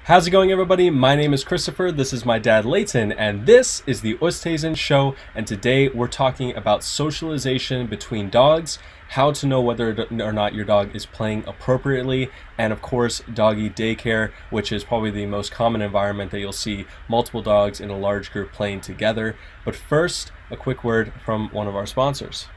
How's it going, everybody? My name is Christopher, this is my dad Layton, and this is the Oosthuizen Show, and today we're talking about socialization between dogs, how to know whether or not your dog is playing appropriately, and of course doggy daycare, which is probably the most common environment that you'll see multiple dogs in a large group playing together. But first, a quick word from one of our sponsors.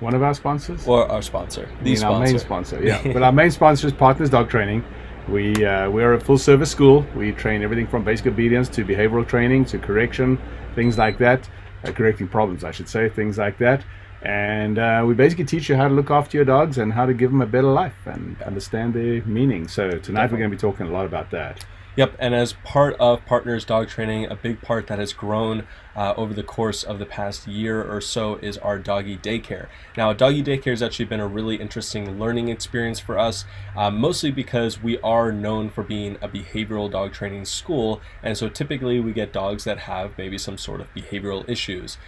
One of our sponsors? Or our sponsor. The sponsor. Our main sponsor, yeah. But our main sponsor is Partners Dog Training. We're a full service school. We train everything from basic obedience to behavioral training to correction, things like that. Correcting problems, I should say, things like that. And we basically teach you how to look after your dogs and how to give them a better life and understand their meaning. So tonight we're going to be talking a lot about that. Yep, and as part of Partners Dog Training, a big part that has grown over the course of the past year or so is our doggy daycare. Now, doggy daycare has actually been a really interesting learning experience for us, mostly because we are known for being a behavioral dog training school, and so typically we get dogs that have maybe some sort of behavioral issues.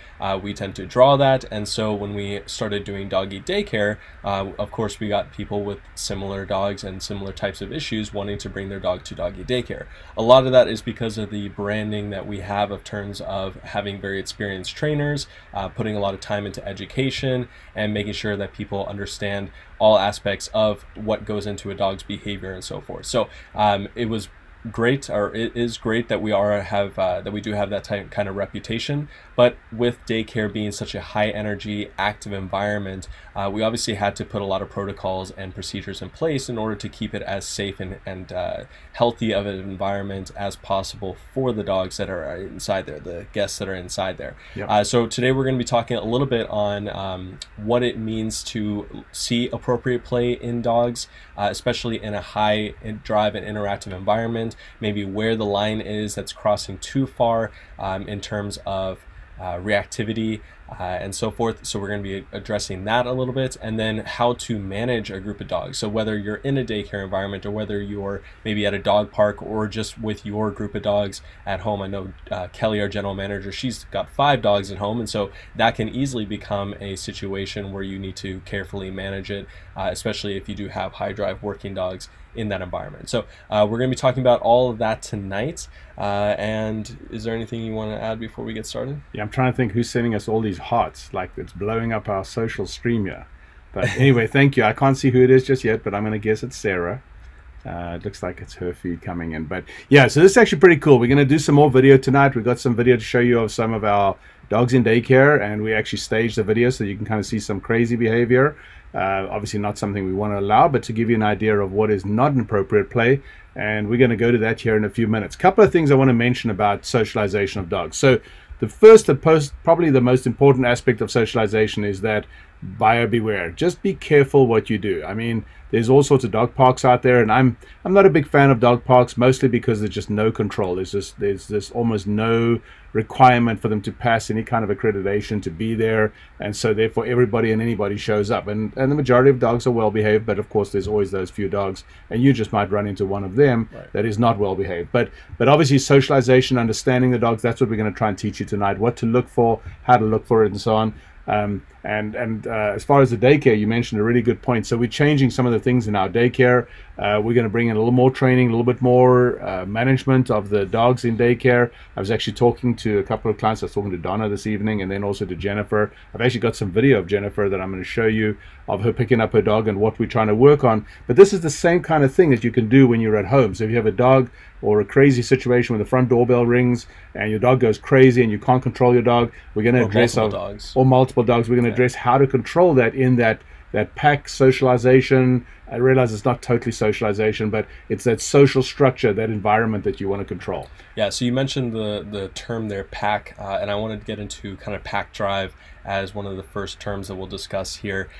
We tend to draw that, and so when we started doing doggy daycare, of course we got people with similar dogs and similar types of issues wanting to bring their dog to doggy daycare. A lot of that is because of the branding that we have of terms of having very experienced trainers, putting a lot of time into education, and making sure that people understand all aspects of what goes into a dog's behavior and so forth. So it was great, or it is great that we do have that kind of reputation. But with daycare being such a high energy, active environment, we obviously had to put a lot of protocols and procedures in place in order to keep it as safe and healthy of an environment as possible for the dogs that are inside there, the guests that are inside there. Yep. So today we're going to be talking a little bit on what it means to see appropriate play in dogs, especially in a high drive and interactive environment, maybe where the line is that's crossing too far in terms of reactivity and so forth. So we're going to be addressing that a little bit, and then how to manage a group of dogs. So whether you're in a daycare environment or whether you're maybe at a dog park or just with your group of dogs at home. I know Kelly, our general manager, she's got 5 dogs at home, and so that can easily become a situation where you need to carefully manage it, especially if you do have high drive working dogs in that environment. So we're going to be talking about all of that tonight. And is there anything you want to add before we get started? Yeah, I'm trying to think who's sending us all these hearts, like it's blowing up our social stream here. But anyway, thank you. I can't see who it is just yet, but I'm going to guess it's Sarah. It looks like it's her feed coming in. But yeah, so this is actually pretty cool. We're going to do some more video tonight. We've got some video to show you of some of our dogs in daycare, and we actually staged the video so you can kind of see some crazy behavior. Obviously not something we want to allow, but to give you an idea of what is not an appropriate play. And we're going to go to that here in a few minutes. Couple of things I want to mention about socialization of dogs. So the first and probably the most important aspect of socialization is that buyer beware. Just be careful what you do. I mean, there's all sorts of dog parks out there, and I'm not a big fan of dog parks, mostly because there's just no control. There's almost no requirement for them to pass any kind of accreditation to be there, and so therefore everybody and anybody shows up, and the majority of dogs are well behaved, but of course there's always those few dogs, and you just might run into one of them that is not well behaved. But obviously socialization, understanding the dogs, that's what we're going to try and teach you tonight, what to look for, how to look for it, and so on. As far as the daycare, you mentioned a really good point. So we're changing some of the things in our daycare. We're going to bring in a little more training, a little bit more management of the dogs in daycare. I was actually talking to a couple of clients. I was talking to Donna this evening, and then also to Jennifer. I've actually got some video of Jennifer that I'm going to show you of her picking up her dog and what we're trying to work on. But this is the same kind of thing that you can do when you're at home. So if you have a dog or a crazy situation when the front doorbell rings and your dog goes crazy and you can't control your dog, we're going to address multiple dogs. We're going to address how to control that in that pack socialization. I realize it's not totally socialization, but it's that social structure, that environment that you want to control. Yeah, so you mentioned the term there, pack, and I wanted to get into kind of pack drive as one of the first terms that we'll discuss here,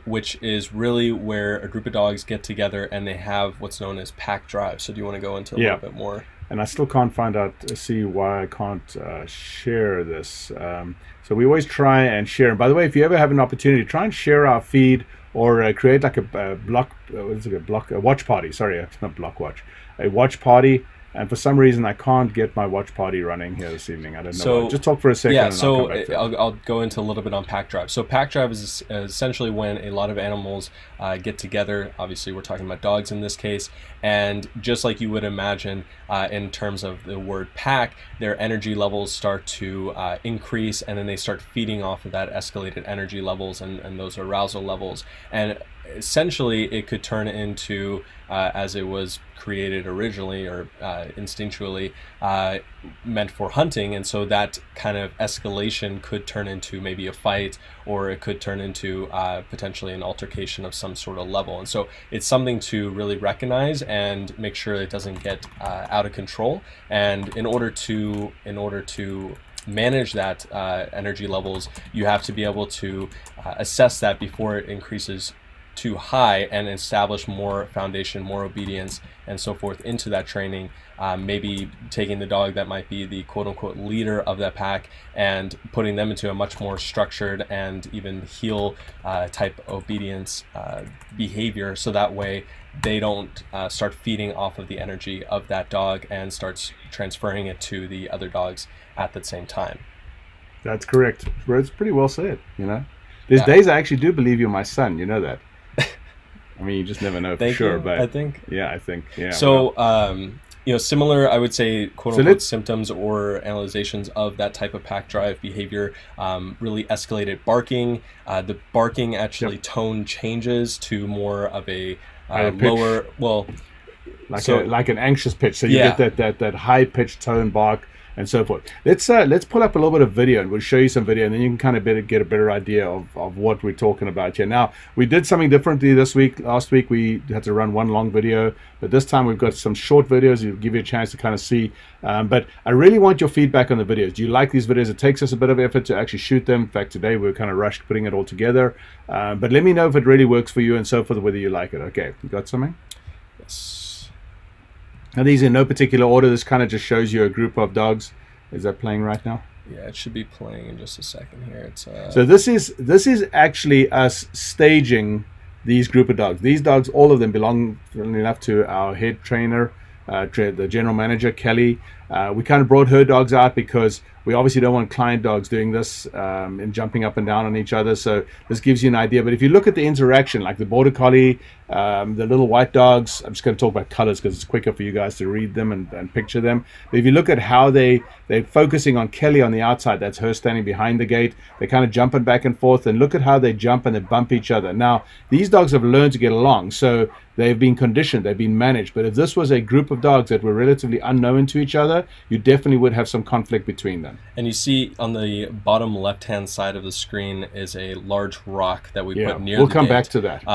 which is really where a group of dogs get together and they have what's known as pack drive. So do you want to go into a little bit more? And I still can't see why I can't share this. So we always try and share. And by the way, if you ever have an opportunity, try and share our feed or create like a watch party. Sorry, it's not block watch. A watch party And for some reason, I can't get my watch party running here this evening. I don't know. So, just talk for a second. Yeah, and so I'll come back to it. I'll go into a little bit on pack drive. So pack drive is essentially when a lot of animals get together. Obviously, we're talking about dogs in this case. And just like you would imagine in terms of the word pack, their energy levels start to increase, and then they start feeding off of that escalated energy levels and those arousal levels. And essentially, it could turn into, as it was created originally or instinctually, meant for hunting. And so that kind of escalation could turn into maybe a fight, or it could turn into potentially an altercation of some sort of level. And so it's something to really recognize and make sure it doesn't get out of control. And in order to manage that energy levels, you have to be able to assess that before it increases too high, and establish more foundation, more obedience, and so forth into that training. Maybe taking the dog that might be the quote-unquote leader of that pack and putting them into a much more structured and even heel type obedience behavior, so that way they don't start feeding off of the energy of that dog and starts transferring it to the other dogs at the same time. That's correct. It's pretty well said, you know. There's days I actually do believe you're my son, you know that. I mean, you just never know for sure, but I think. Yeah. So, you know, similar, I would say, quote-unquote symptoms or analyzations of that type of pack drive behavior, really escalated barking. The barking actually tone changes to more of a lower, well, like an anxious pitch. So you get that high-pitched tone bark and so forth. Let's pull up a little bit of video, and we'll show you some video, and then you can kind of get a better idea of what we're talking about here. Now, we did something differently this week. Last week we had to run one long video, but this time we've got some short videos. It'll give you a chance to kind of see. But I really want your feedback on the videos. Do you like these videos? It takes us a bit of effort to actually shoot them. In fact, today we were kind of rushed putting it all together. But let me know if it really works for you and so forth, whether you like it. Okay, you got something? Yes. Now, these in no particular order. This kind of just shows you a group of dogs. Is that playing right now? Yeah, it should be playing in just a second here. It's so this is actually us staging these group of dogs. These dogs, all of them, belong, funnily enough, to our head trainer, the general manager, Kelly. We kind of brought her dogs out because we obviously don't want client dogs doing this and jumping up and down on each other. So this gives you an idea. But if you look at the interaction, like the border collie, the little white dogs, I'm just going to talk about colors because it's quicker for you guys to read them and picture them. But if you look at how they're focusing on Kelly on the outside, that's her standing behind the gate. They're kind of jumping back and forth, and look at how they jump and they bump each other. Now, these dogs have learned to get along, so they've been conditioned, they've been managed. But if this was a group of dogs that were relatively unknown to each other, you definitely would have some conflict between them. And you see on the bottom left-hand side of the screen is a large rock that we put near the gate. We'll come back to that.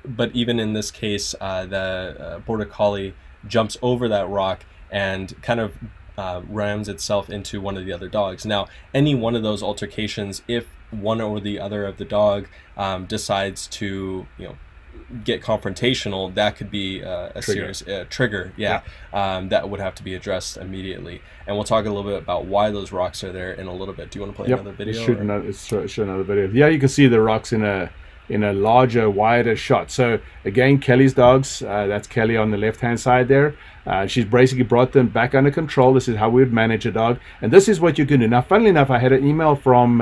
But even in this case, the border collie jumps over that rock and kind of rams itself into one of the other dogs. Now, any one of those altercations, if one or the other of the dog decides to, get confrontational, that could be a serious trigger. That would have to be addressed immediately. And we'll talk a little bit about why those rocks are there in a little bit. Do you want to play another video? Show another video. Yeah, you can see the rocks in a larger, wider shot. So again, Kelly's dogs, that's Kelly on the left-hand side there. She's basically brought them back under control. This is how we would manage a dog. And this is what you can do. Now, funnily enough, I had an email from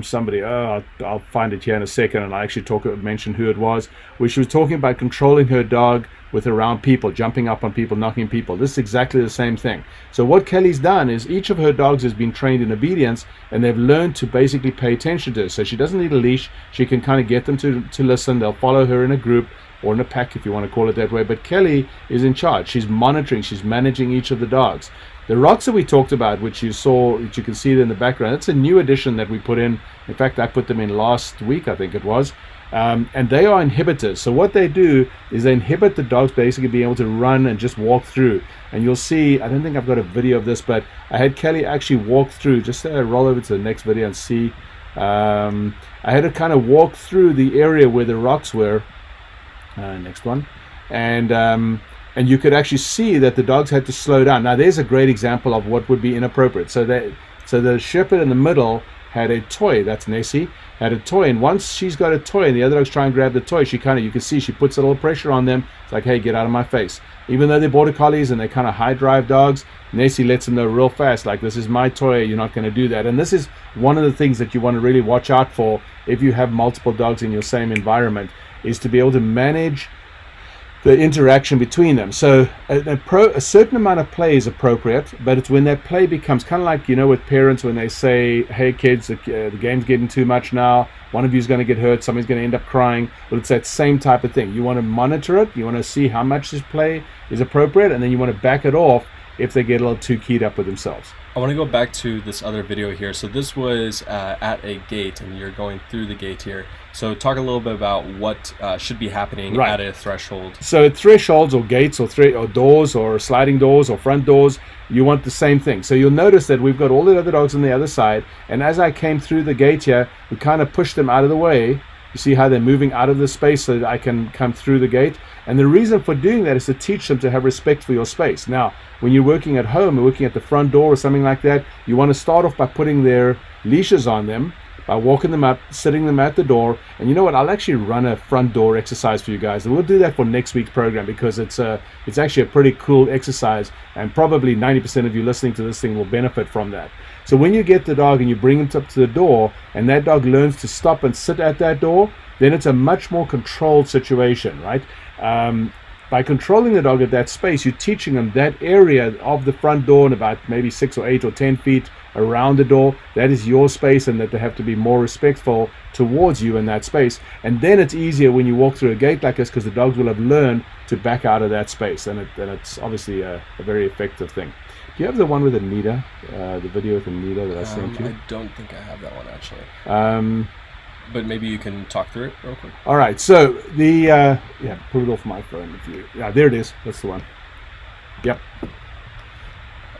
somebody, I'll find it here in a second, and I actually mentioned who it was, where she was talking about controlling her dog with around people, jumping up on people, knocking people. This is exactly the same thing. So what Kelly's done is each of her dogs has been trained in obedience, and they've learned to basically pay attention to her. So she doesn't need a leash. She can kind of get them to listen. They'll follow her in a group or in a pack, if you want to call it that way. But Kelly is in charge. She's monitoring. She's managing each of the dogs. The rocks that we talked about, which you can see there in the background, that's a new addition that we put in. In fact, I put them in last week, I think it was. And they are inhibitors. So what they do is they inhibit the dogs basically being able to run and just walk through. And you'll see, I don't think I've got a video of this, but I had Kelly actually walk through. Just roll over to the next video and see. I had to kind of walk through the area where the rocks were. Next one. And you could actually see that the dogs had to slow down. Now, there's a great example of what would be inappropriate. So the shepherd in the middle had a toy. That's Nessie, had a toy, and once she's got a toy and the other dogs try and grab the toy, she kind of, you can see she puts a little pressure on them. It's like, hey, get out of my face. Even though they're border collies and they're kind of high drive dogs, Nessie lets them know real fast, like, this is my toy, you're not going to do that. And this is one of the things that you want to really watch out for if you have multiple dogs in your same environment, is to be able to manage the interaction between them. So a certain amount of play is appropriate, but it's when that play becomes kind of like, you know, with parents when they say, hey kids, the game's getting too much now, one of you is going to get hurt, somebody's going to end up crying. Well, it's that same type of thing. You want to monitor it, you want to see how much this play is appropriate, and then you want to back it off if they get a little too keyed up with themselves. I want to go back to this other video here. So this was at a gate, and you're going through the gate here. So talk a little bit about what should be happening at a threshold. So at thresholds or gates or doors or sliding doors or front doors, you want the same thing. So you'll notice that we've got all the other dogs on the other side, and as I came through the gate here, we kind of pushed them out of the way. You see how they're moving out of the space so that I can come through the gate. And the reason for doing that is to teach them to have respect for your space. Now, when you're working at home, working at the front door or something like that, you want to start off by putting their leashes on them, by walking them up, sitting them at the door. And you know what? I'll actually run a front door exercise for you guys. And we'll do that for next week's program, because it's actually a pretty cool exercise, and probably 90% of you listening to this thing will benefit from that. So when you get the dog and you bring him up to the door, and that dog learns to stop and sit at that door, then it's a much more controlled situation, right? By controlling the dog at that space, you're teaching them that area of the front door and about maybe 6 or 8 or 10 feet around the door, that is your space, and that they have to be more respectful towards you in that space. And then it's easier when you walk through a gate like this, because the dogs will have learned to back out of that space, and it's obviously a very effective thing. Do you have the one with Anita, the video with Anita that I sent you? I don't think I have that one actually. But maybe you can talk through it real quick. All right, so the yeah, pull it off my phone if you. Yeah, there it is. That's the one. Yep.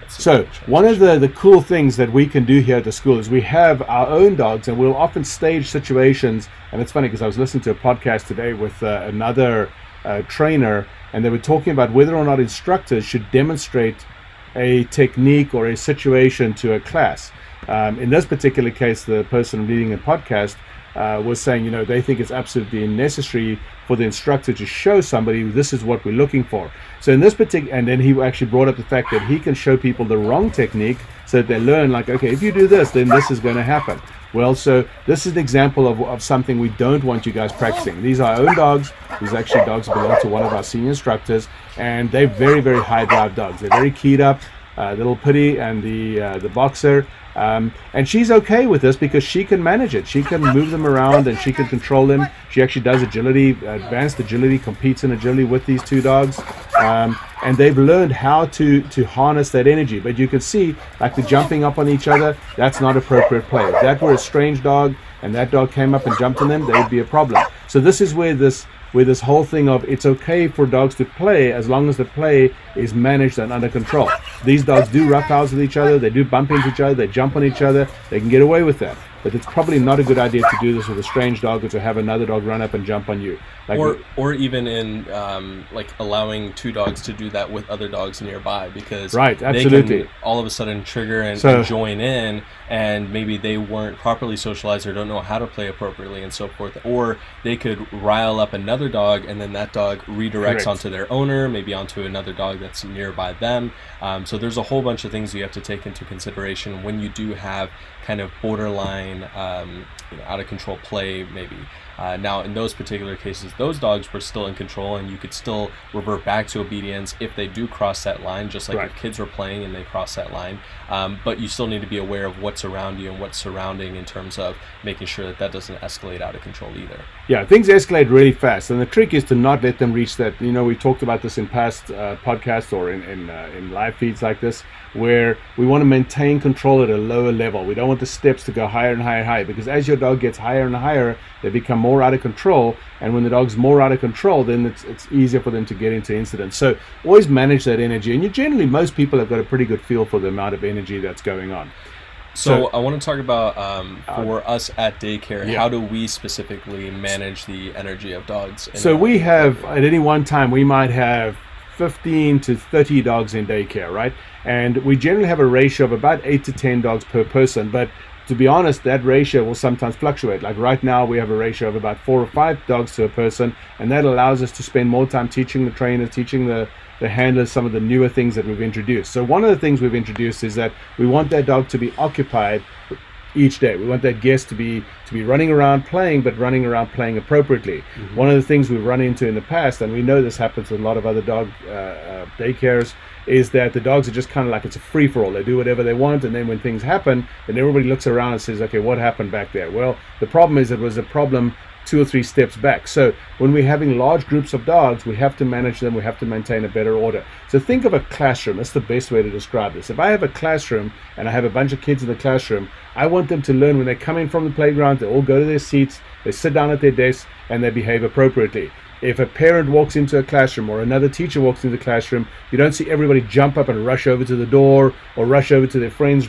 So one of the cool things that we can do here at the school is we have our own dogs, and we'll often stage situations. And it's funny because I was listening to a podcast today with another trainer, and they were talking about whether or not instructors should demonstrate a technique or a situation to a class. In this particular case, the person leading the podcast was saying, you know, they think it's absolutely necessary for the instructor to show somebody this is what we're looking for. So in this particular, and then he actually brought up the fact that he can show people the wrong technique so that they learn, like, okay, if you do this, then this is going to happen. Well, so this is an example of something we don't want you guys practicing. These are our own dogs. These actually dogs belong to one of our senior instructors, and they're very, very high drive dogs. They're very keyed up. Little Pity and the boxer, and she's okay with this because she can manage it. She can move them around and she can control them. She actually does agility, advanced agility, competes in agility with these two dogs, and they've learned how to harness that energy. But you can see, like, the jumping up on each other, that's not appropriate play. If that were a strange dog and that dog came up and jumped on them, there would be a problem. So this is where this whole thing of it's okay for dogs to play as long as the play is managed and under control. These dogs do roughhouse with each other, they do bump into each other, they jump on each other, they can get away with that. But it's probably not a good idea to do this with a strange dog, or to have another dog run up and jump on you. Like, or even in like allowing two dogs to do that with other dogs nearby, because right, absolutely, they can all of a sudden trigger and join in, and maybe they weren't properly socialized or don't know how to play appropriately and so forth. Or they could rile up another dog, and then that dog redirects onto their owner, maybe onto another dog that's nearby them. So there's a whole bunch of things you have to take into consideration when you do have kind of borderline out of control play, maybe. Now in those particular cases, those dogs were still in control, and you could still revert back to obedience if they do cross that line, just like if kids were playing and they cross that line. But you still need to be aware of what's around you and what's surrounding, in terms of making sure that that doesn't escalate out of control either. Yeah, things escalate really fast, and the trick is to not let them reach that. You know, we talked about this in past podcasts or in live feeds like this, where we want to maintain control at a lower level. We don't want the steps to go higher and higher and higher, because as your dog gets higher and higher, they become more out of control, and when the dog's more out of control, then it's easier for them to get into incidents. So always manage that energy, and generally most people have got a pretty good feel for the amount of energy that's going on. So I want to talk about for us at Daycare, how do we specifically manage the energy of dogs? So we have, at any one time, we might have 15 to 30 dogs in Daycare, right? And we generally have a ratio of about 8 to 10 dogs per person, but to be honest, that ratio will sometimes fluctuate. Like right now, we have a ratio of about 4 or 5 dogs to a person, and that allows us to spend more time teaching the trainers, teaching the handlers some of the newer things that we've introduced. So one of the things we've introduced is that we want that dog to be occupied each day. We want that guest to be running around playing, but running around playing appropriately. One of the things we've run into in the past, and we know this happens with a lot of other dog daycares, is that the dogs are just kind of like it's a free-for-all. They do whatever they want, and then when things happen, then everybody looks around and says, okay, what happened back there? Well, the problem is it was a problem 2 or 3 steps back. So when we're having large groups of dogs, we have to manage them, we have to maintain a better order. So think of a classroom. That's the best way to describe this. If I have a classroom and I have a bunch of kids in the classroom, I want them to learn when they come in from the playground, they all go to their seats, they sit down at their desks, and they behave appropriately. If a parent walks into a classroom or another teacher walks into the classroom, you don't see everybody jump up and rush over to the door or rush over to their friend's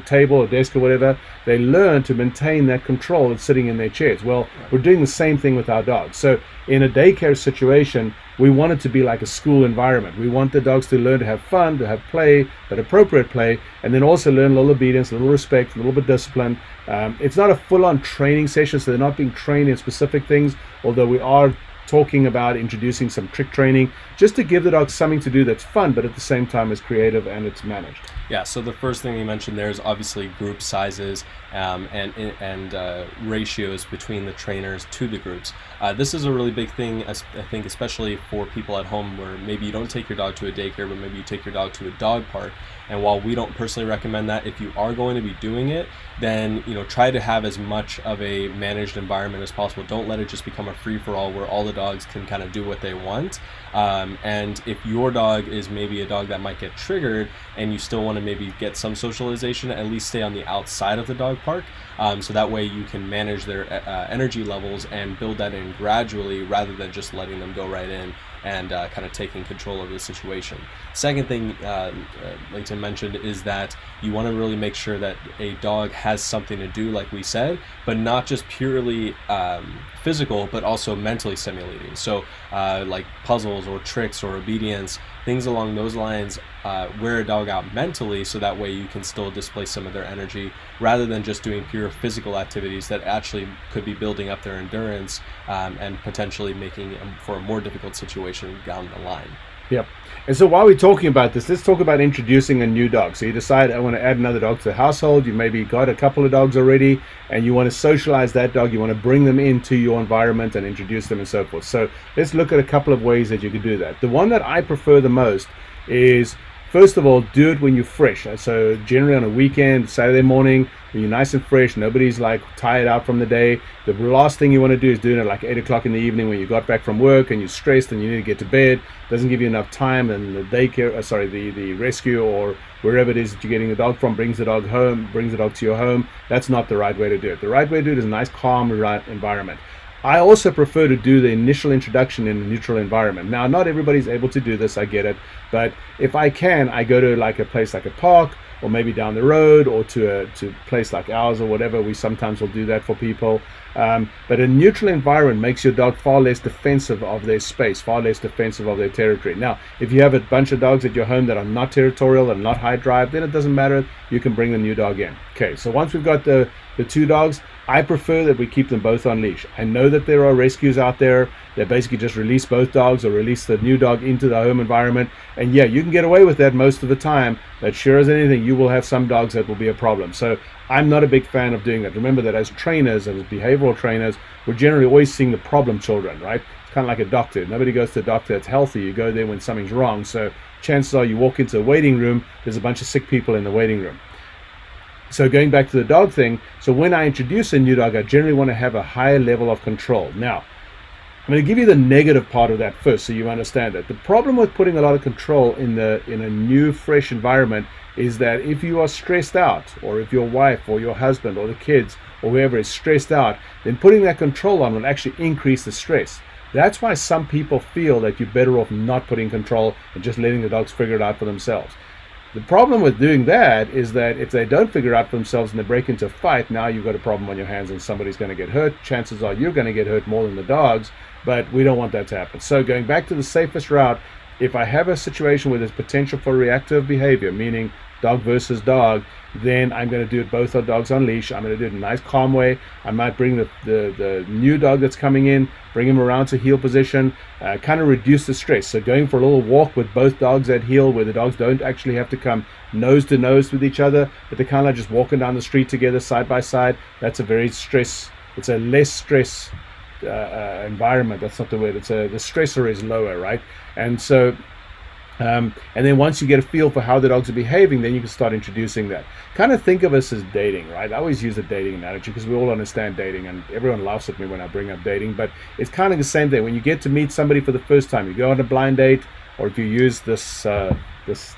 table or desk or whatever. They learn to maintain that control of sitting in their chairs. Well, we're doing the same thing with our dogs. So in a daycare situation, we want it to be like a school environment. We want the dogs to learn to have fun, to have play, but appropriate play, and then also learn a little obedience, a little respect, a little bit of discipline. It's not a full-on training session, so they're not being trained in specific things, although we are talking about introducing some trick training just to give the dog something to do that's fun, but at the same time is creative and it's managed. Yeah, so the first thing you mentioned there is obviously group sizes and ratios between the trainers to the groups. This is a really big thing, I think, especially for people at home where maybe you don't take your dog to a daycare, but maybe you take your dog to a dog park. And while we don't personally recommend that, if you are going to be doing it, then try to have as much of a managed environment as possible. Don't let it just become a free-for-all where all the dogs can kind of do what they want. And if your dog is maybe a dog that might get triggered and you still want to maybe get some socialization, at least stay on the outside of the dog park, so that way you can manage their energy levels and build that in gradually rather than just letting them go right in and kind of taking control of the situation. Second thing Leighton mentioned is that you want to really make sure that a dog has something to do, like we said, but not just purely physical, but also mentally stimulating. So like puzzles or tricks or obedience, things along those lines. Wear a dog out mentally so that way you can still display some of their energy rather than just doing pure physical activities that actually could be building up their endurance and potentially making for a more difficult situation down the line. Yep. And so while we're talking about this, let's talk about introducing a new dog. So you decide, I want to add another dog to the household. You maybe got a couple of dogs already and you want to socialize that dog. You want to bring them into your environment and introduce them and so forth. So let's look at a couple of ways that you can do that. The one that I prefer the most is, first of all, do it when you're fresh. So generally on a weekend, Saturday morning, when you're nice and fresh, nobody's like tired out from the day. The last thing you want to do is doing it like 8 o'clock in the evening when you got back from work and you're stressed and you need to get to bed. Doesn't give you enough time, and the daycare, the rescue or wherever it is that you're getting the dog from brings the dog home, brings the dog to your home. That's not the right way to do it. The right way to do it is a nice, calm, right environment. I also prefer to do the initial introduction in a neutral environment. Now, not everybody's able to do this, I get it, but if I can, I go to like a place like a park or maybe down the road or to a place like ours or whatever. We sometimes will do that for people. But a neutral environment makes your dog far less defensive of their space, far less defensive of their territory. Now, if you have a bunch of dogs at your home that are not territorial and not high drive, then it doesn't matter. You can bring the new dog in. Okay, so once we've got the 2 dogs, I prefer that we keep them both on leash. I know that there are rescues out there that basically just release both dogs or release the new dog into the home environment. And yeah, you can get away with that most of the time, but sure as anything, you will have some dogs that will be a problem. So I'm not a big fan of doing that. Remember that as trainers, as behavioral trainers, we're generally always seeing the problem children, right? It's kind of like a doctor. Nobody goes to a doctor that's healthy. You go there when something's wrong. So chances are you walk into a waiting room, there's a bunch of sick people in the waiting room. So going back to the dog thing, so when I introduce a new dog, I generally want to have a higher level of control. Now, I'm going to give you the negative part of that first so you understand it. The problem with putting a lot of control in a new, fresh environment is that if you are stressed out, or if your wife or your husband or the kids or whoever is stressed out, then putting that control on will actually increase the stress. That's why some people feel that you're better off not putting control and just letting the dogs figure it out for themselves. The problem with doing that is that if they don't figure it out for themselves and they break into a fight, now you've got a problem on your hands and somebody's going to get hurt. Chances are you're going to get hurt more than the dogs, but we don't want that to happen. So going back to the safest route, if I have a situation where there's potential for reactive behavior, meaning dog versus dog, then I'm going to do it both our dogs on leash. I'm going to do it in a nice calm way. I might bring the new dog that's coming in, bring him around to heel position, kind of reduce the stress. So going for a little walk with both dogs at heel, where the dogs don't actually have to come nose to nose with each other, but they're kind of like just walking down the street together side by side. That's a very it's a less stress environment. That's not the word. The stressor is lower, right? And so and then once you get a feel for how the dogs are behaving, then you can start introducing that. Kind of think of us as dating, right? I always use the dating analogy because we all understand dating, and everyone laughs at me when I bring up dating, but it's kind of the same thing. When you get to meet somebody for the first time, you go on a blind date, or if you use this this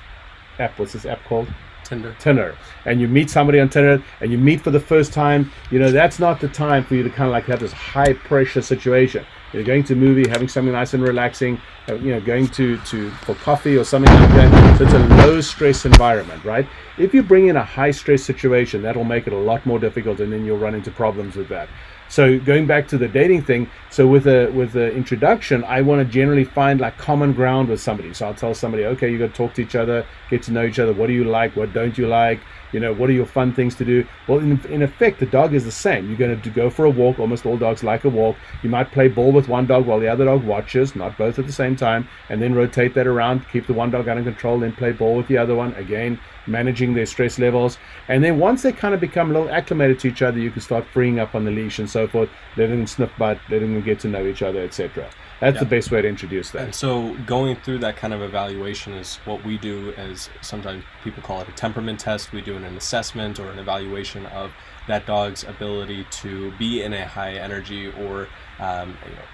app, what's this app called? Tinder, and you meet somebody on Tinder, and you meet for the first time, that's not the time for you to kind of like have this high pressure situation. You're going to a movie, having something nice and relaxing, going for coffee or something like that. So it's a low stress environment, right? If you bring in a high stress situation, that'll make it a lot more difficult, and then you'll run into problems with that. So going back to the dating thing, so with the introduction, I want to generally find like common ground with somebody. So I'll tell somebody, okay, you got to talk to each other, get to know each other. What do you like? What don't you like? What are your fun things to do? Well, in effect, the dog is the same. You're going to go for a walk. Almost all dogs like a walk. You might play ball with one dog while the other dog watches, not both at the same time, and then rotate that around, keep the one dog under control, then play ball with the other one. Again, managing their stress levels. And then once they kind of become a little acclimated to each other, you can start freeing up on the leash and so forth, letting them sniff butt, letting them get to know each other, etc. That's the best way to introduce that. And so going through that kind of evaluation is what we do, as sometimes people call it a temperament test. We do an assessment or an evaluation of that dog's ability to be in a high energy or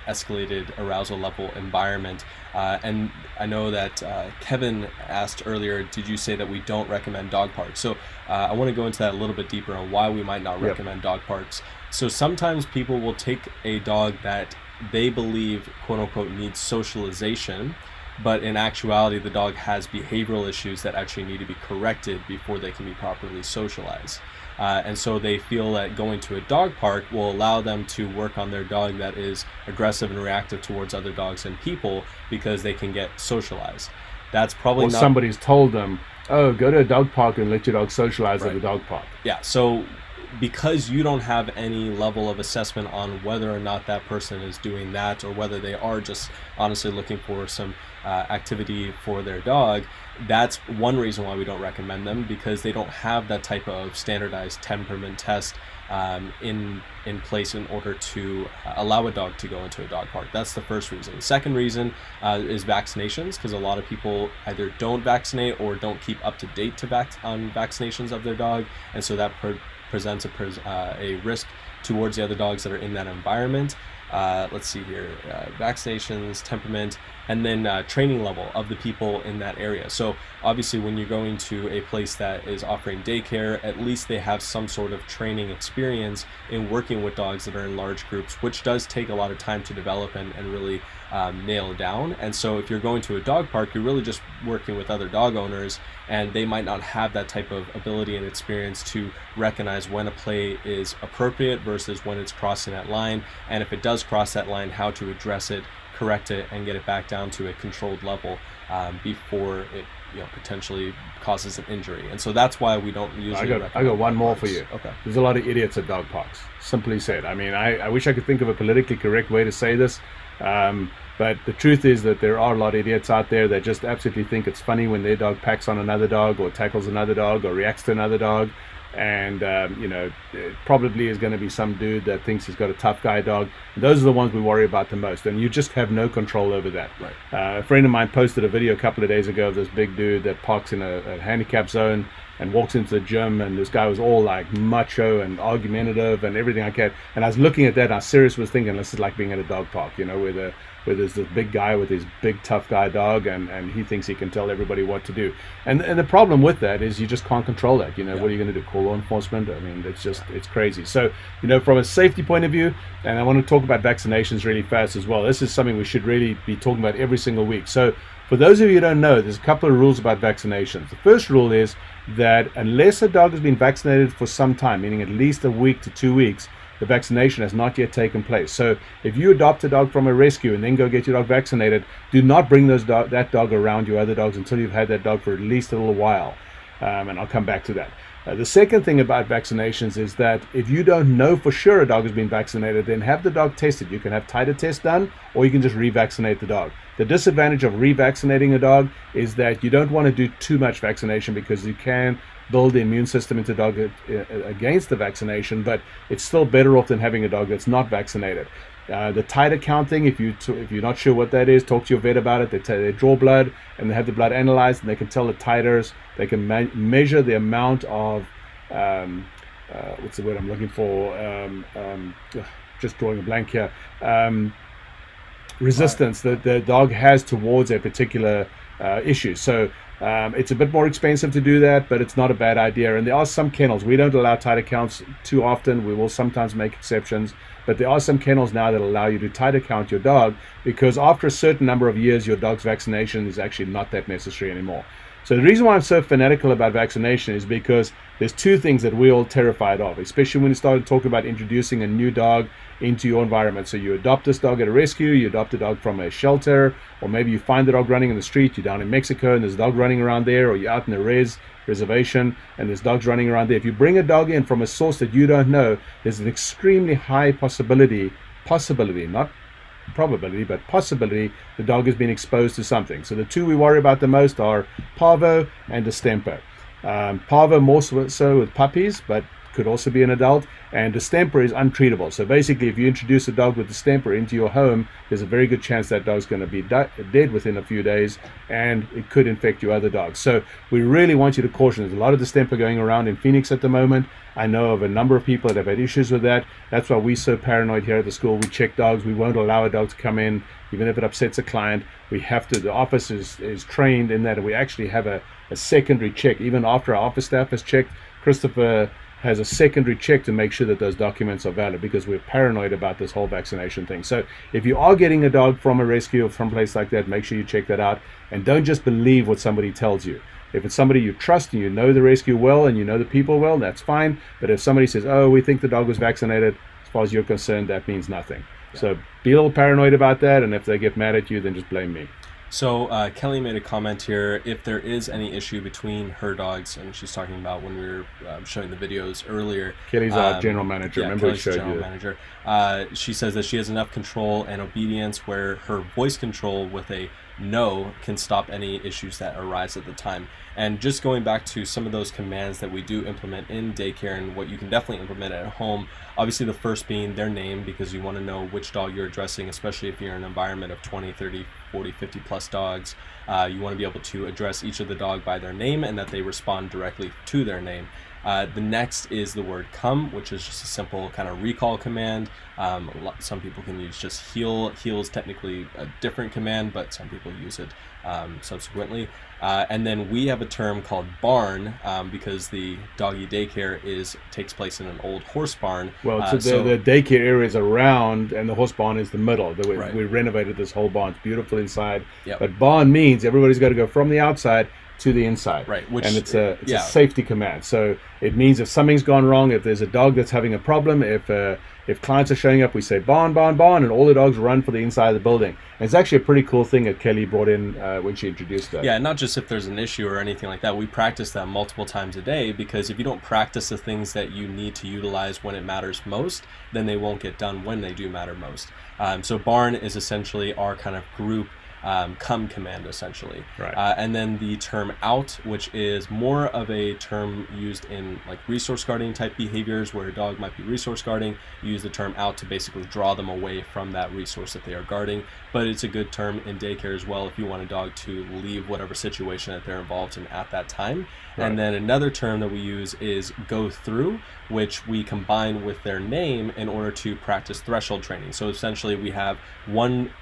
escalated arousal level environment. And I know that Kevin asked earlier, did you say that we don't recommend dog parks? So I want to go into that a little bit deeper on why we might not recommend dog parks. So sometimes people will take a dog that they believe, quote unquote, needs socialization, but in actuality the dog has behavioral issues that actually need to be corrected before they can be properly socialized. And so they feel that going to a dog park will allow them to work on their dog that is aggressive and reactive towards other dogs and people because they can get socialized. That's probably not... somebody's told them, oh, go to a dog park and let your dog socialize at the dog park. Yeah, so because you don't have any level of assessment on whether or not that person is doing that, or whether they are just honestly looking for some activity for their dog, that's one reason why we don't recommend them, because they don't have that type of standardized temperament test in place in order to allow a dog to go into a dog park. That's the first reason. The second reason is vaccinations, because a lot of people either don't vaccinate or don't keep up to date on vaccinations of their dog, and so that presents a risk towards the other dogs that are in that environment. Let's see here, vaccinations, temperament, and then training level of the people in that area. So obviously when you're going to a place that is offering daycare, at least they have some sort of training experience in working with dogs that are in large groups, which does take a lot of time to develop and really nail down. And so if you're going to a dog park, you're really just working with other dog owners, and they might not have that type of ability and experience to recognize when a play is appropriate versus when it's crossing that line, and if it does cross that line, how to address it, correct it, and get it back down to a controlled level before it potentially causes an injury. And so that's why we don't usually recommend. I got one more for you. Okay. There's a lot of idiots at dog parks, simply said. I mean, I wish I could think of a politically correct way to say this, but the truth is that there are a lot of idiots out there that just absolutely think it's funny when their dog packs on another dog or tackles another dog or reacts to another dog. And it probably is going to be some dude that thinks he's got a tough guy dog. Those are the ones we worry about the most, and you just have no control over that. Right. A friend of mine posted a video a couple of days ago of this big dude that parks in a handicap zone and walks into the gym, and this guy was all like macho and argumentative and everything like that. And I was looking at that, and I seriously was thinking, this is like being at a dog park, where there's this big guy with his big tough guy dog, and he thinks he can tell everybody what to do. And the problem with that is you just can't control that. What are you going to do? Call law enforcement? I mean, it's crazy. So from a safety point of view, and I want to talk about vaccinations really fast as well. This is something we should really be talking about every single week. So for those of you who don't know, there's a couple of rules about vaccinations. The first rule is that unless a dog has been vaccinated for some time, meaning at least a week to 2 weeks, the vaccination has not yet taken place. So if you adopt a dog from a rescue and then go get your dog vaccinated, do not bring that dog around your other dogs until you've had that dog for at least a little while. And I'll come back to that. The second thing about vaccinations is that if you don't know for sure a dog has been vaccinated, then have the dog tested. You can have titer test done, or you can just revaccinate the dog. The disadvantage of revaccinating a dog is that you don't want to do too much vaccination, because you can build the immune system into the dog against the vaccination, but it's still better off than having a dog that's not vaccinated. The titer counting, if you're not sure what that is, talk to your vet about it. They draw blood and they have the blood analyzed, and they can tell the titers. They can measure the amount of what's the word I'm looking for? Just drawing a blank here. Resistance that the dog has towards a particular issue. So it's a bit more expensive to do that, but it's not a bad idea. And there are some kennels. We don't allow titer counts too often. We will sometimes make exceptions, but there are some kennels now that allow you to titer count your dog, because after a certain number of years, your dog's vaccination is actually not that necessary anymore. So the reason why I'm so fanatical about vaccination is because there's two things that we're all terrified of, especially when you start talking about introducing a new dog into your environment. So you adopt this dog at a rescue, you adopt a dog from a shelter, or maybe you find the dog running in the street. You're down in Mexico and there's a dog running around there, or you're out in a reservation and there's dogs running around there. If you bring a dog in from a source that you don't know, there's an extremely high possibility, not probability, but possibility, the dog has been exposed to something. So the two we worry about the most are parvo and distemper. Parvo more so with puppies, but could also be an adult, and distemper is untreatable. So basically, if you introduce a dog with distemper into your home, there's a very good chance that dog's going to be dead within a few days, and it could infect your other dogs. So we really want you to caution. There's a lot of distemper going around in Phoenix at the moment. I know of a number of people that have had issues with that. That's why we're so paranoid here at the school. We check dogs. We won't allow a dog to come in, even if it upsets a client. We have to, the office is trained in that, and we actually have a secondary check. Even after our office staff has checked, Christopher has a secondary check to make sure that those documents are valid, because we're paranoid about this whole vaccination thing. So if you are getting a dog from a rescue or from a place like that, make sure you check that out, and don't just believe what somebody tells you. If it's somebody you trust and you know the rescue well and you know the people well, that's fine. But if somebody says, oh, we think the dog was vaccinated, as far as you're concerned, that means nothing. Yeah. So be a little paranoid about that, and if they get mad at you, then just blame me. So Kelly made a comment here, if there is any issue between her dogs, and she's talking about when we were showing the videos earlier. Kelly's our general manager. Yeah, remember, Kelly's the general manager. She says that she has enough control and obedience where her voice control with a no can stop any issues that arise at the time. And just going back to some of those commands that we do implement in daycare and what you can definitely implement at home, obviously the first being their name, because you want to know which dog you're addressing, especially if you're in an environment of 20, 30, 40, 50 plus dogs. You want to be able to address each of the dog by their name and that they respond directly to their name. The next is the word come, which is just a simple kind of recall command. Some people can use just heal. Heal is technically a different command, but some people use it subsequently. And then we have a term called barn, because the doggy daycare takes place in an old horse barn. Well, so the daycare area is around, and the horse barn is the middle. Right. We renovated this whole barn. It's beautiful inside. Yep. But barn means everybody's got to go from the outside to the inside. Right. And it's a safety command. So it means if something's gone wrong, if there's a dog that's having a problem, if clients are showing up, we say barn, barn, barn, and all the dogs run for the inside of the building. And it's actually a pretty cool thing that Kelly brought in when she introduced that. Yeah, not just if there's an issue or anything like that. We practice that multiple times a day, because if you don't practice the things that you need to utilize when it matters most, then they won't get done when they do matter most. So barn is essentially our kind of group come command, essentially. Right. And then the term out, which is more of a term used in like resource guarding type behaviors, where a dog might be resource guarding. You use the term out to basically draw them away from that resource that they are guarding. But it's a good term in daycare as well if you want a dog to leave whatever situation that they're involved in at that time. Right. And then another term that we use is go through, which we combine with their name in order to practice threshold training. So essentially we have the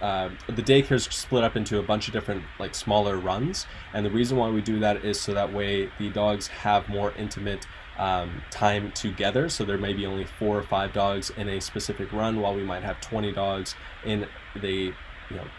daycare is split up into a bunch of different like smaller runs, and the reason why we do that is so that way the dogs have more intimate time together. So there may be only 4 or 5 dogs in a specific run, while we might have 20 dogs in the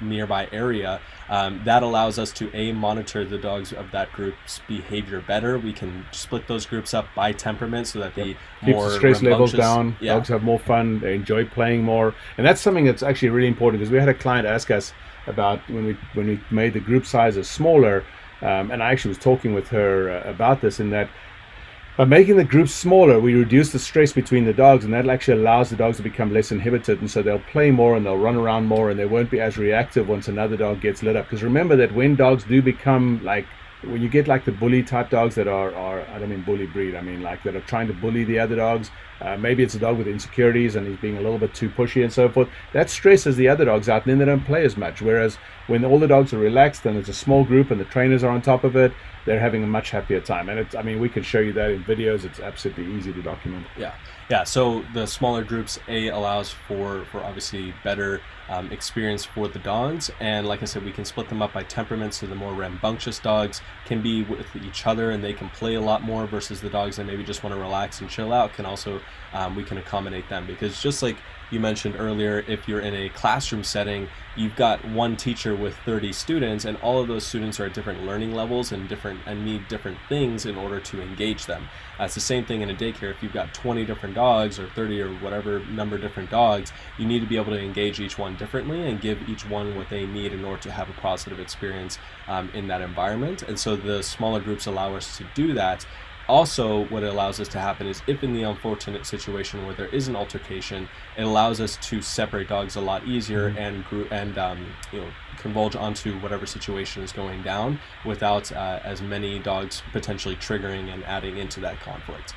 nearby area, that allows us to monitor the dogs of that group's behavior better. We can split those groups up by temperament so that the keeps more the stress levels rambunctious down. Dogs have more fun. They enjoy playing more, and that's something that's actually really important, because we had a client ask us about when we made the group sizes smaller, and I actually was talking with her about this, in that by making the groups smaller, we reduce the stress between the dogs, and that actually allows the dogs to become less inhibited, and so they'll play more and they'll run around more, and they won't be as reactive once another dog gets lit up. Because remember that when dogs do become like, when you get like the bully type dogs that are I don't mean bully breed, I mean like that are trying to bully the other dogs, maybe it's a dog with insecurities and he's being a little bit too pushy and so forth, that stresses the other dogs out, and then they don't play as much. Whereas when all the dogs are relaxed and it's a small group and the trainers are on top of it, they're having a much happier time. And it's, I mean, we can show you that in videos. It's absolutely easy to document. Yeah, so the smaller groups allows for obviously better experience for the dogs, and like I said, we can split them up by temperament, so the more rambunctious dogs can be with each other and they can play a lot more, versus the dogs that maybe just want to relax and chill out can also we can accommodate them. Because just like you mentioned earlier, if you're in a classroom setting, you've got one teacher with 30 students, and all of those students are at different learning levels and need different things in order to engage them. It's the same thing in a daycare. If you've got 20 different dogs or 30 or whatever number of different dogs, you need to be able to engage each one differently and give each one what they need in order to have a positive experience in that environment. And so the smaller groups allow us to do that. Also, what it allows us to happen is, if in the unfortunate situation where there is an altercation, it allows us to separate dogs a lot easier and converge onto whatever situation is going down without as many dogs potentially triggering and adding into that conflict.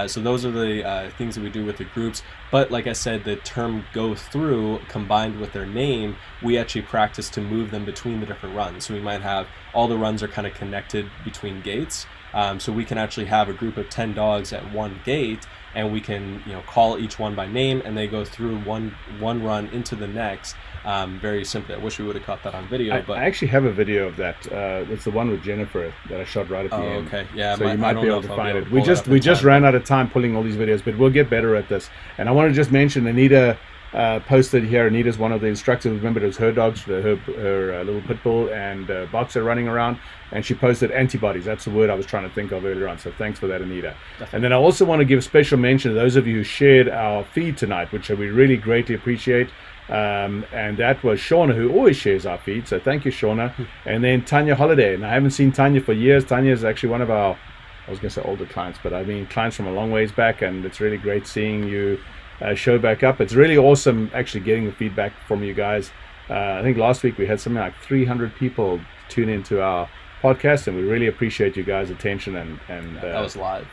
So those are the things that we do with the groups. But like I said, the term go through combined with their name, we actually practice to move them between the different runs. So we might have all the runs are kind of connected between gates. So we can actually have a group of 10 dogs at one gate, and we can call each one by name, and they go through one run into the next very simply. I wish we would have caught that on video. But I actually have a video of that. It's the one with Jennifer that I shot right at the end. Okay, yeah. So you might be able to find it. We just ran out of time pulling all these videos, but we'll get better at this. And I want to just mention, Anita posted here. Anita's one of the instructors. Remember, it was her dogs, her little pit bull and boxer running around, and she posted antibodies. That's the word I was trying to think of earlier on. So thanks for that, Anita. Definitely. And then I also want to give special mention to those of you who shared our feed tonight, which we really greatly appreciate. And that was Shauna, who always shares our feed. So thank you, Shauna. And then Tanya Holiday. And I haven't seen Tanya for years. Tanya is actually one of our, I was going to say older clients, but I mean clients from a long ways back. And it's really great seeing you show back up. It's really awesome actually getting the feedback from you guys. I think last week we had something like 300 people tune into our podcast, and we really appreciate you guys' attention. And that was live.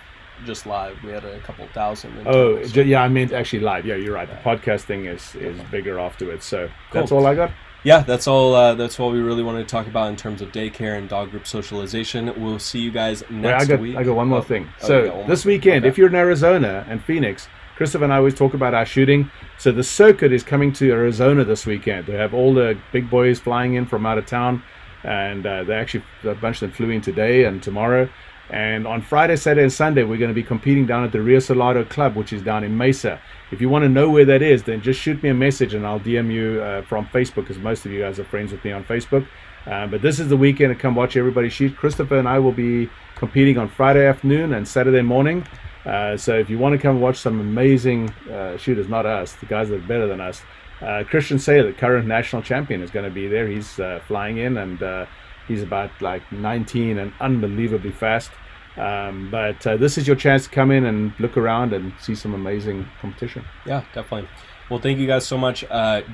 Just live, we had a couple thousand. Yeah, I meant actually live. Yeah, you're right. The podcasting is bigger afterwards. So that's all I got. Yeah, that's all. That's all we really wanted to talk about in terms of daycare and dog group socialization. We'll see you guys next week. I got one more thing. So this weekend, if you're in Arizona and Phoenix, Christopher and I always talk about our shooting. So the circuit is coming to Arizona this weekend. They have all the big boys flying in from out of town, and a bunch of them flew in today and tomorrow. And on Friday, Saturday, and Sunday, we're going to be competing down at the Rio Salado Club, which is down in Mesa. If you want to know where that is, then just shoot me a message and I'll DM you from Facebook, because most of you guys are friends with me on Facebook. But this is the weekend to come watch everybody shoot. Christopher and I will be competing on Friday afternoon and Saturday morning. So if you want to come watch some amazing shooters, not us, the guys that are better than us, Christian Sayer, the current national champion, is going to be there. He's flying in, and he's about like 19 and unbelievably fast. But this is your chance to come in and look around and see some amazing competition. Yeah, definitely. Well, thank you guys so much.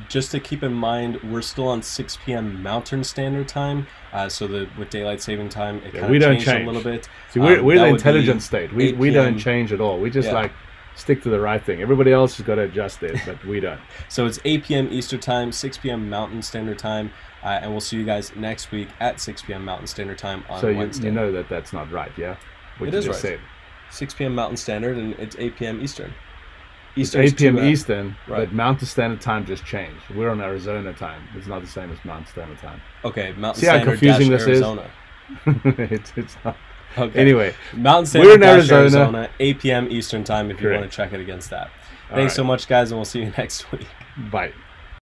Just to keep in mind, we're still on 6 p.m. Mountain Standard Time. So with daylight saving time, it kind of changed a little bit. See, we're the intelligent state. We don't change at all. We just stick to the right thing. Everybody else has got to adjust it, but we don't. So it's 8 p.m. Eastern Time, 6 p.m. Mountain Standard Time. And we'll see you guys next week at 6 p.m. Mountain Standard Time on Wednesday. So you know that's not right, yeah? It is right. Said. 6 p.m. Mountain Standard, and it's 8 p.m. Eastern. It's 8 p.m. Eastern, right. But Mountain Standard Time just changed. We're on Arizona time. It's not the same as Mountain Standard Time. Okay, Mountain See Standard how confusing this Arizona. It's not. Okay. Anyway, Mountain Standard we're in Arizona, 8 p.m. Eastern Time if you want to check it against that. Thanks so much, guys, and we'll see you next week. Bye.